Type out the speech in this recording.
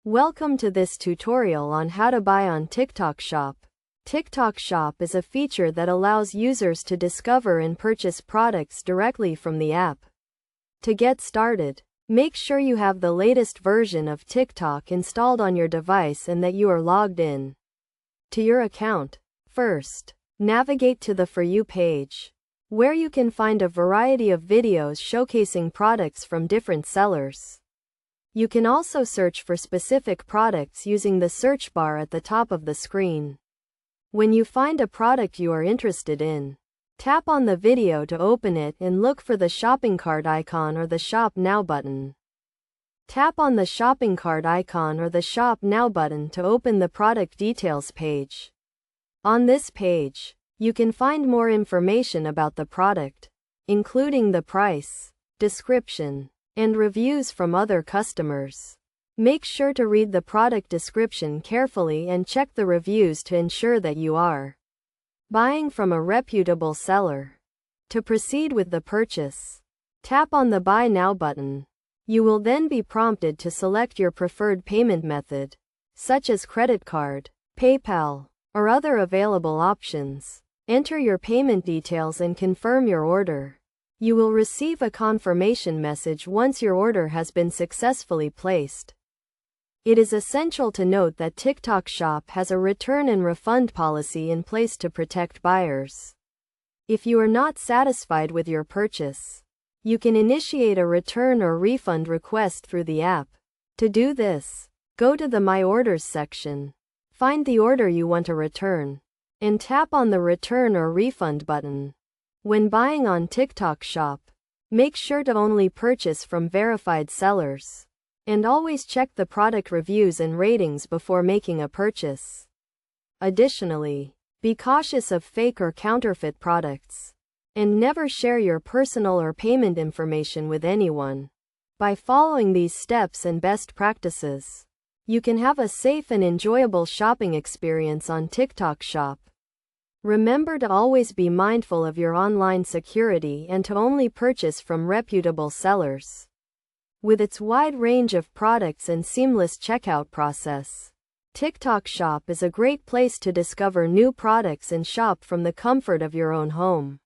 Welcome to this tutorial on how to buy on TikTok Shop. TikTok Shop is a feature that allows users to discover and purchase products directly from the app. To get started, make sure you have the latest version of TikTok installed on your device and that you are logged in to your account. First, navigate to the For You page, where you can find a variety of videos showcasing products from different sellers. You can also search for specific products using the search bar at the top of the screen. When you find a product you are interested in, tap on the video to open it and look for the shopping cart icon or the Shop Now button. Tap on the shopping cart icon or the Shop Now button to open the product details page. On this page, you can find more information about the product, including the price, description, and reviews from other customers. Make sure to read the product description carefully and check the reviews to ensure that you are buying from a reputable seller. To proceed with the purchase, tap on the Buy Now button. You will then be prompted to select your preferred payment method, such as credit card, PayPal, or other available options. Enter your payment details and confirm your order. You will receive a confirmation message once your order has been successfully placed. It is essential to note that TikTok Shop has a return and refund policy in place to protect buyers. If you are not satisfied with your purchase, you can initiate a return or refund request through the app. To do this, go to the My Orders section, find the order you want to return, and tap on the Return or Refund button. When buying on TikTok Shop, make sure to only purchase from verified sellers, and always check the product reviews and ratings before making a purchase. Additionally, be cautious of fake or counterfeit products, and never share your personal or payment information with anyone. By following these steps and best practices, you can have a safe and enjoyable shopping experience on TikTok Shop. Remember to always be mindful of your online security and to only purchase from reputable sellers. With its wide range of products and seamless checkout process, TikTok Shop is a great place to discover new products and shop from the comfort of your own home.